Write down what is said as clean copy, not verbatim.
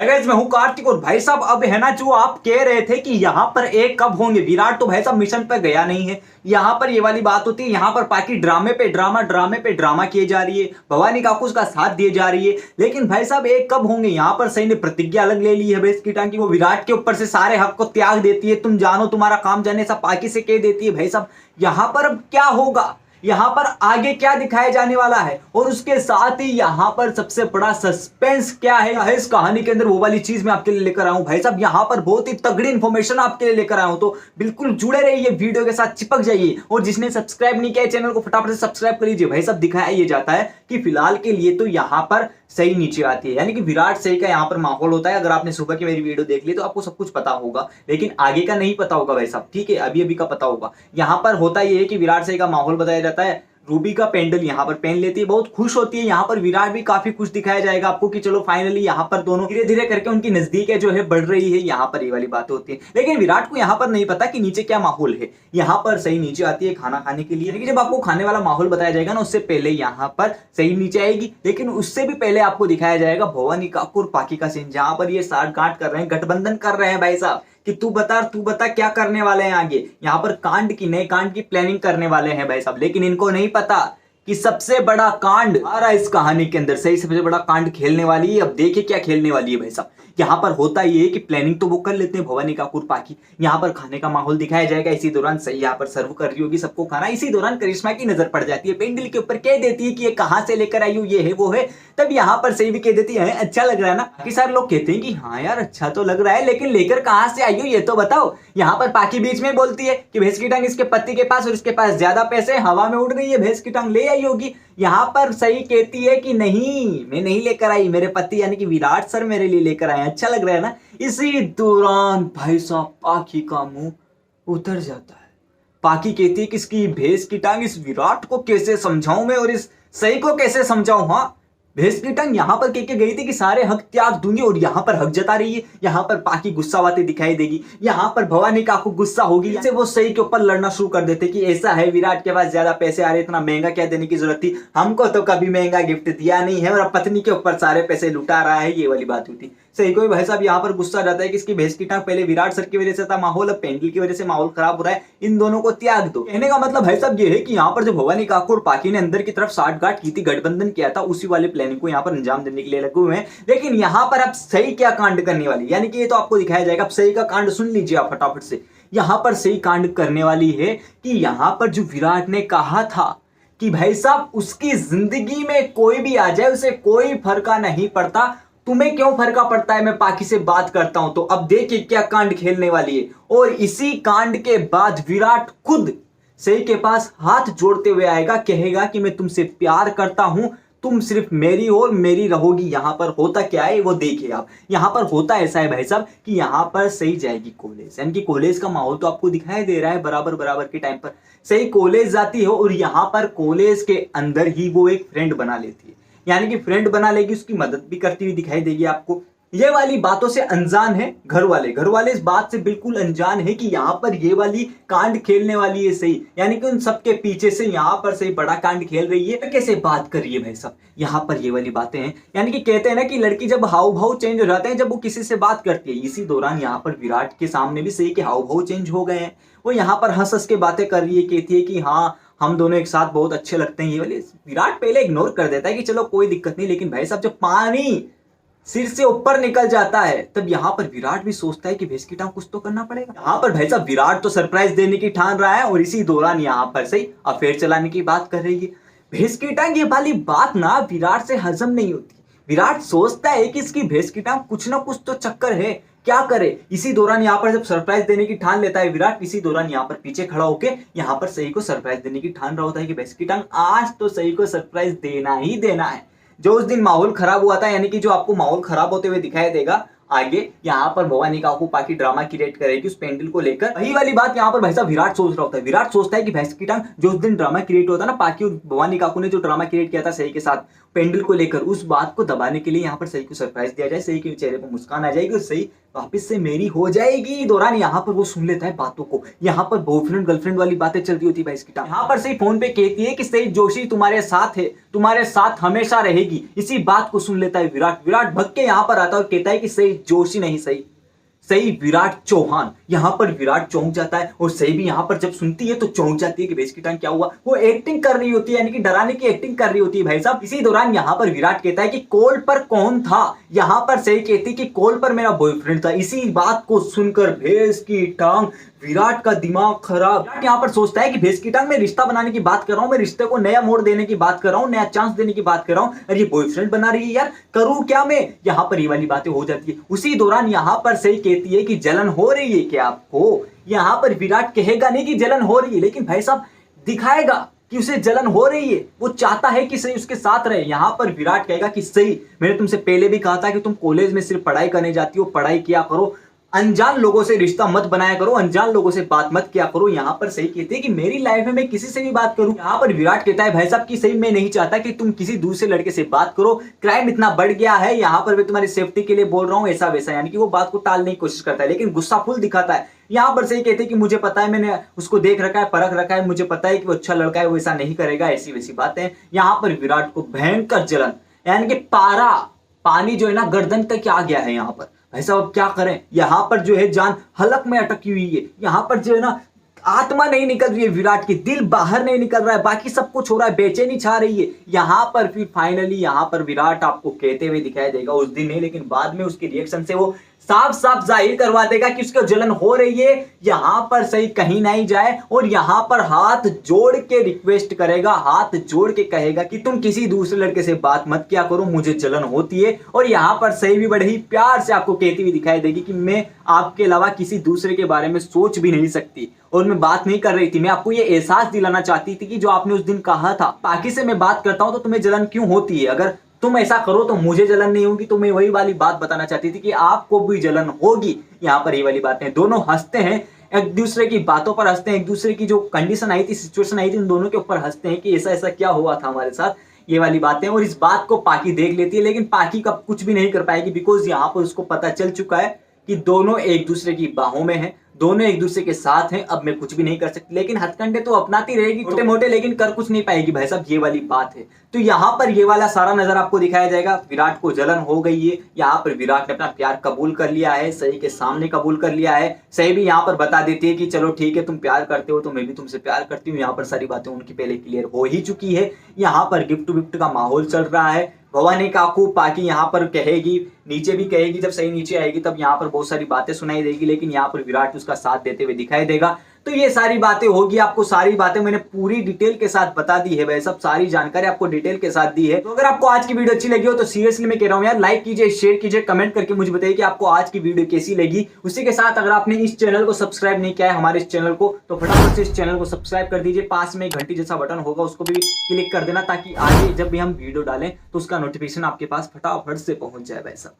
Guys मैं हूं कार्तिक और भाई साहब अब है ना जो आप कह रहे थे कि यहाँ पर एक कब होंगे विराट, तो भाई साहब मिशन पर गया नहीं है। यहाँ पर ये वाली बात होती है, यहाँ पर बाकी ड्रामे पे ड्रामा किए जा रही है, भवानी काकू उसका साथ दिए जा रही है। लेकिन भाई साहब एक कब होंगे, यहाँ पर सही ने प्रतिज्ञा अलग ले ली है बेस की टांग की, वो विराट के ऊपर से सारे हक को त्याग देती है। तुम जानो तुम्हारा काम जाने सब पाकि से कह देती है। भाई साहब यहाँ पर अब क्या होगा, यहाँ पर आगे क्या दिखाया जाने वाला है, और उसके साथ ही यहाँ पर सबसे बड़ा सस्पेंस क्या है इस कहानी के अंदर, वो वाली चीज मैं आपके लिए लेकर आया हूं। भाई साहब यहाँ पर बहुत ही तगड़ी इंफॉर्मेशन आपके लिए लेकर आया हूं, तो बिल्कुल जुड़े रहिए, वीडियो के साथ चिपक जाइए। और जिसने सब्सक्राइब नहीं किया चैनल को फटाफट से सब्सक्राइब कर लीजिए। भाई साहब दिखाया ये जाता है कि फिलहाल के लिए तो यहाँ पर सही नीचे आती है, यानी कि विराट सही का यहाँ पर माहौल होता है। अगर आपने सुबह की मेरी वीडियो देख ली तो आपको सब कुछ पता होगा, लेकिन आगे का नहीं पता होगा भाई साहब, ठीक है, अभी अभी का पता होगा। यहाँ पर होता ये है कि विराट सही का माहौल बताया जाता है, रूबी का पेंडल यहाँ पर पहन लेती है, बहुत खुश होती है। यहाँ पर विराट भी काफी खुश दिखाया जाएगा आपको कि चलो फाइनली यहाँ पर दोनों धीरे धीरे करके उनकी नजदीक है जो है बढ़ रही है। यहाँ पर ये वाली बातें होती है, लेकिन विराट को यहाँ पर नहीं पता कि नीचे क्या माहौल है। यहाँ पर सही नीचे आती है खाना खाने के लिए, लेकिन जब आपको खाने वाला माहौल बताया जाएगा ना, उससे पहले यहाँ पर सही नीचे आएगी। लेकिन उससे भी पहले आपको दिखाया जाएगा भवानी काकू और पाकी का सीन, जहां पर ये साठगांठ कर रहे हैं, गठबंधन कर रहे हैं भाई साहब कि तू बता क्या करने वाले हैं आगे। यहाँ पर कांड की नए कांड की प्लानिंग करने वाले हैं भाई साहब, लेकिन इनको नहीं पता कि सबसे बड़ा कांड आ रहा है इस कहानी के अंदर। सही सबसे बड़ा कांड खेलने वाली है। अब देखिए क्या खेलने वाली है भाई साहब। यहाँ पर होता ये है कि प्लानिंग तो वो कर लेते हैं भवानी काकू पाकी, यहाँ पर खाने का माहौल दिखाया जाएगा। इसी दौरान सही यहाँ पर सर्व कर रही होगी सबको खाना। इसी दौरान करिश्मा की नजर पड़ जाती है पेंडल के ऊपर, कह देती है कि ये कहाँ से लेकर आई हूँ, ये है वो है। तब यहाँ पर सही भी कह देती है अच्छा लग रहा है ना। बाकी सारे लोग कहते हैं कि हाँ यार अच्छा तो लग रहा है, लेकिन लेकर कहाँ से आई हो ये तो बताओ। यहाँ पर पाकी बीच में बोलती है कि भैंस की टांग इसके पति के पास और इसके पास ज्यादा पैसे, हवा में उड़ गई है, भैंस की टांग ले आई होगी। यहाँ पर सही कहती है कि नहीं मैं नहीं लेकर आई, मेरे पति यानी कि विराट सर मेरे लिए लेकर आए, अच्छा लग रहा है ना। इसी दौरान भाई साहब पाकी का मुंह उतर जाता है। पाकी कहती है कि इसकी भैंस की टांग इस विराट को कैसे समझाऊं मैं, और इस सही को कैसे समझाऊं। हाँ भैंस की टांग यहाँ पर कह के गई थी कि सारे हक त्याग दूंगी, और यहाँ पर हक जता रही है। यहाँ पर पाकी गुस्सा वाते दिखाई देगी, यहाँ पर भवानी काकू गुस्सा होगी, जैसे वो सही के ऊपर लड़ना शुरू कर देते कि ऐसा है विराट के पास ज्यादा पैसे आ रहे, इतना महंगा क्या देने की जरूरत थी, हमको तो कभी महंगा गिफ्ट दिया नहीं है, और अब पत्नी के ऊपर सारे पैसे लुटा रहा है, ये वाली बात हुई थी। सही को भाई साहब यहाँ पर गुस्सा जाता है कि इसकी भैंस की टांग पहले विराट सर की वजह से था माहौल, अब पेंडल की वजह से माहौल खराब हो रहा है, इन दोनों को त्याग दो। कहने का मतलब भाई साहब ये है कि यहाँ पर जो भवानी काकू और पाकी ने अंदर की तरफ साठगांठ की थी, गठबंधन किया था, उसी वाले प्लानिंग को यहाँ पर अंजाम देने के लिए लगे हुए हैं। लेकिन यहाँ पर अब सही क्या कांड करने वाली, यानी कि ये तो आपको दिखाया जाएगा। अब सही का कांड सुन लीजिए आप फटाफट से। यहाँ पर सही कांड करने वाली है कि यहाँ पर जो विराट ने कहा था कि भाई साहब उसकी जिंदगी में कोई भी आ जाए उसे कोई फर्क नहीं पड़ता, तुम्हें क्यों फर्क पड़ता है, मैं पाकी से बात करता हूं। तो अब देखिए क्या कांड खेलने वाली है, और इसी कांड के बाद विराट खुद सही के पास हाथ जोड़ते हुए आएगा, कहेगा कि मैं तुमसे प्यार करता हूं, तुम सिर्फ मेरी और मेरी रहोगी। यहां पर होता क्या है वो देखिए आप। यहां पर होता ऐसा है भाई साहब कि यहां पर सही जाएगी कॉलेज, यानी कि कॉलेज का माहौल तो आपको दिखाई दे रहा है बराबर बराबर के टाइम पर सही कॉलेज जाती है, और यहां पर कॉलेज के अंदर ही वो एक फ्रेंड बना लेती है, यानी कि फ्रेंड बना लेगी, उसकी मदद भी करती हुई दिखाई देगी आपको। ये वाली बातों से अनजान है घर वाले इस बात से बिल्कुल अनजान है कि यहाँ पर ये वाली कांड खेलने वाली है सही, यानी कि उन सबके पीछे से यहाँ पर सही बड़ा कांड खेल रही है। कैसे बात कर रही है भाई साहब, यहाँ पर ये वाली बातें हैं, यानी कि कहते हैं ना कि लड़की जब हाव भाव चेंज हो जाते हैं जब वो किसी से बात करती है। इसी दौरान यहाँ पर विराट के सामने भी सही के हाव भाव चेंज हो गए हैं। वो यहाँ पर हंस हंस के बातें कर रही है, कहती है कि हाँ हम दोनों एक साथ बहुत अच्छे लगते हैं। ये वाले विराट पहले इग्नोर कर देता है कि चलो कोई दिक्कत नहीं, लेकिन भाई साहब जब पानी सिर से ऊपर निकल जाता है तब यहाँ पर विराट भी सोचता है कि भैंस की टांग कुछ तो करना पड़ेगा। यहाँ पर भाई साहब विराट तो सरप्राइज देने की ठान रहा है, और इसी दौरान यहाँ पर सही अफेयर चलाने की बात कर रही है। भैंस की टांग ये वाली बात ना विराट से हजम नहीं होती। विराट सोचता है कि इसकी भैंस की टांग कुछ ना कुछ तो चक्कर है, क्या करे। इसी दौरान यहाँ पर जब सरप्राइज देने की ठान लेता है विराट, इसी दौरान यहाँ पर पीछे खड़ा होकर यहाँ पर सही को सरप्राइज देने की ठान रहा होता है कि भैंस की टांग आज तो सही को सरप्राइज देना ही देना है। जो उस दिन माहौल खराब हुआ था, यानी कि जो आपको माहौल खराब होते हुए दिखाई देगा, आगे यहाँ पर भवानी काकू पाकी ड्रामा क्रिएट करेगी उस पेंडल को लेकर। वही वाली बात यहाँ पर भाई साहब विराट सोच रहा होता है। विराट सोचता है कि भैंस की टांग जो उस दिन ड्रामा क्रिएट होता है ना, पाकी और भवानी काकू ने जो ड्रामा क्रिएट किया था सही के साथ पेंडल को लेकर, उस बात को दबाने के लिए यहाँ पर सही को सरप्राइज दिया जाए, सही के चेहरे पर मुस्कान आ जाएगी और सही वापस से मेरी हो जाएगी। दौरान यहाँ पर वो सुन लेता है बातों को। यहाँ पर बॉयफ्रेंड गर्लफ्रेंड वाली बातें चलती होती है इसकी टाइम। यहाँ पर सही फोन पे कहती है कि सही जोशी तुम्हारे साथ है, तुम्हारे साथ हमेशा रहेगी। इसी बात को सुन लेता है विराट। विराट भग के यहाँ पर आता है और कहता है कि सही जोशी नहीं, सही विराट चौहान। यहाँ पर विराट चौंक जाता है और सही भी यहाँ पर जब सुनती है तो चौंक जाती है कि भैंस की टांग क्या हुआ। वो एक्टिंग कर रही होती है, यानी कि डराने की एक्टिंग कर रही होती है भाई साहब। इसी दौरान यहाँ पर विराट कहता है कि कॉल पर कौन था। यहाँ पर सही कहती कि कॉल पर मेरा बॉयफ्रेंड था। इसी बात को सुनकर भैंस की टांग विराट का दिमाग खराब। विराट यहाँ पर सोचता है कि भैंस की टांग में रिश्ता बनाने की बात कर रहा हूं, मैं रिश्ते को नया मोड़ देने की बात कर रहा हूं, नया चांस देने की बात कर रहा हूं, और ये बॉयफ्रेंड बना रही है यार, करूं क्या मैं। यहाँ पर ये वाली बातें हो जाती है। उसी दौरान यहाँ पर सही कहती है कि जलन हो रही है क्या आपको। यहाँ पर विराट कहेगा नहीं कि जलन हो रही है, लेकिन भाई साहब दिखाएगा कि उसे जलन हो रही है। वो चाहता है कि सही उसके साथ रहे। यहाँ पर विराट कहेगा कि सही मैंने तुमसे पहले भी कहा था कि तुम कॉलेज में सिर्फ पढ़ाई करने जाती हो, पढ़ाई किया करो, अनजान लोगों से रिश्ता मत बनाया करो, अनजान लोगों से बात मत किया करो। यहाँ पर सही कहते हैं कि मेरी लाइफ में मैं किसी से भी बात करूं। यहाँ पर विराट कहता है भाई साहब कि सही मैं नहीं चाहता कि तुम किसी दूसरे लड़के से बात करो, क्राइम इतना बढ़ गया है, यहाँ पर मैं तुम्हारी सेफ्टी के लिए बोल रहा हूँ, ऐसा वैसा। यानी कि वो बात को टालने की कोशिश करता है, लेकिन गुस्सा फुल दिखाता है। यहाँ पर सही कहते हैं कि मुझे पता है, मैंने उसको देख रखा है, परख रखा है, मुझे पता है कि वो अच्छा लड़का है, वो ऐसा नहीं करेगा, ऐसी वैसी बातें। यहाँ पर विराट को भयंकर जलन, यानी कि पानी जो है ना गर्दन तक आ गया है। यहाँ पर भाई साहब अब क्या करें। यहाँ पर जो है जान हलक में अटकी हुई है। यहाँ पर जो है ना आत्मा नहीं निकल रही है, विराट की दिल बाहर नहीं निकल रहा है, बाकी सब कुछ हो रहा है, बेचैनी छा रही है। यहाँ पर फिर फाइनली यहाँ पर विराट आपको कहते हुए दिखाई देगा, उस दिन नहीं लेकिन बाद में उसके रिएक्शन से वो साफ साफ जाहिर करवा देगा कि उसको जलन हो रही है। यहाँ पर सही कहीं नहीं जाए और यहाँ पर हाथ जोड़ के रिक्वेस्ट करेगा, हाथ जोड़ के कहेगा कि तुम किसी दूसरे लड़के से बात मत किया करो, मुझे जलन होती है। और यहाँ पर सही भी बड़े ही प्यार से आपको कहती हुई दिखाई देगी कि मैं आपके अलावा किसी दूसरे के बारे में सोच भी नहीं सकती और मैं बात नहीं कर रही थी। मैं आपको ये एहसास दिलाना चाहती थी कि जो आपने उस दिन कहा था पाकी से मैं बात करता हूं तो तुम्हें जलन क्यों होती है, अगर तुम ऐसा करो तो मुझे जलन नहीं होगी। तो मैं वही वाली बात बताना चाहती थी कि आपको भी जलन होगी। यहाँ पर ये वाली बातें दोनों हंसते हैं, एक दूसरे की बातों पर हंसते हैं, एक दूसरे की जो कंडीशन आई थी, सिचुएशन आई थी, उन दोनों के ऊपर हंसते हैं कि ऐसा ऐसा क्या हुआ था हमारे साथ, ये वाली बातें। और इस बात को पाकी देख लेती है, लेकिन पाकी का कुछ भी नहीं कर पाएगी, बिकॉज यहाँ पर उसको पता चल चुका है कि दोनों एक दूसरे की बाहों में हैं, दोनों एक दूसरे के साथ हैं। अब मैं कुछ भी नहीं कर सकती, लेकिन हथकंडे तो अपनाती रहेगी छोटे मोटे, लेकिन कर कुछ नहीं पाएगी भाई साहब, ये वाली बात है। तो यहाँ पर ये वाला सारा नजर आपको दिखाया जाएगा। विराट को जलन हो गई है, यहाँ पर विराट ने अपना प्यार कबूल कर लिया है, सही के सामने कबूल कर लिया है। सही भी यहाँ पर बता देती है कि चलो ठीक है, तुम प्यार करते हो तो मैं भी तुमसे प्यार करती हूँ। यहाँ पर सारी बातें उनकी पहले क्लियर हो ही चुकी है। यहाँ पर गिफ्ट विफ्ट का माहौल चल रहा है। भवानी काकू पाकी यहाँ पर कहेगी, नीचे भी कहेगी, जब सही नीचे आएगी तब यहाँ पर बहुत सारी बातें सुनाई देगी, लेकिन यहाँ पर विराट उसका साथ देते हुए दिखाई देगा। तो ये सारी बातें होगी, आपको सारी बातें मैंने पूरी डिटेल के साथ बता दी है भाई, सब सारी जानकारी आपको डिटेल के साथ दी है। तो अगर आपको आज की वीडियो अच्छी लगी हो तो सीरियसली मैं कह रहा हूँ यार, लाइक कीजिए, शेयर कीजिए, कमेंट करके मुझे बताइए कि आपको आज की वीडियो कैसी लगी। उसी के साथ अगर आपने इस चैनल को सब्सक्राइब नहीं किया है, हमारे इस चैनल को, तो फटाफट से इस चैनल को सब्सक्राइब कर दीजिए। पास में घंटी जैसा बटन होगा, उसको भी क्लिक कर देना, ताकि आगे जब भी हम वीडियो डालें तो उसका नोटिफिकेशन आपके पास फटाफट से पहुंच जाए भाई साहब।